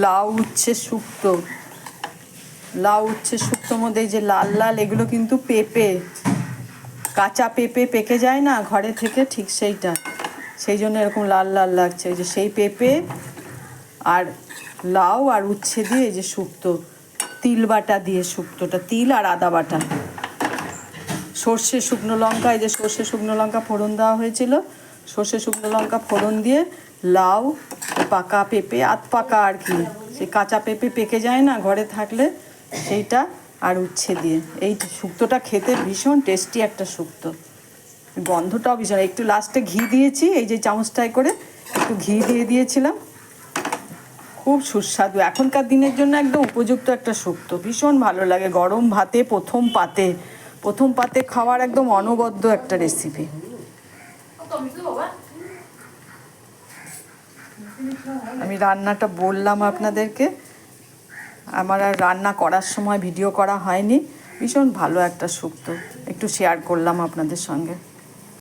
লাউ উচ্ছে শুক্তো। লাউ উচ্ছে শুক্তোর মধ্যে এই যে লাল লাল এগুলো কিন্তু পেঁপে, কাঁচা পেঁপে পেকে যায় না ঘরে থেকে, ঠিক সেইটা, সেই জন্য এরকম লাল লাল লাগছে। এই যে সেই পেঁপে আর লাউ আর উচ্ছে দিয়ে এই যে শুক্তো, তিল বাটা দিয়ে শুক্তোটা, তিল আর আদা বাটা, সর্ষে শুকনো লঙ্কা, এই যে সর্ষে শুকনো লঙ্কা ফোড়ন দেওয়া হয়েছিল, সর্ষে শুকনো লঙ্কা ফোড়ন দিয়ে লাউ, পাকা পেঁপে, আধ পাকা আর কি, সেই কাঁচা পেঁপে পেকে যায় না ঘরে থাকলে সেইটা, আর উচ্ছে দিয়ে এই শুক্তোটা খেতে ভীষণ টেস্টি একটা শুক্তো। গন্ধটাও ভীষণ। একটু লাস্টে ঘি দিয়েছি, এই যে চামচটায় করে একটু ঘি দিয়ে দিয়েছিলাম, খুব সুস্বাদু। এখনকার দিনের জন্য একদম উপযুক্ত একটা শুক্তো, ভীষণ ভালো লাগে গরম ভাতে, প্রথম পাতে খাওয়ার একদম অনবদ্য একটা রেসিপি। আমি রান্নাটা বললাম আপনাদেরকে, আমার আর রান্না করার সময় ভিডিও করা হয়নি, ভীষণ ভালো একটা শুক্তো, একটু শেয়ার করলাম আপনাদের সঙ্গে।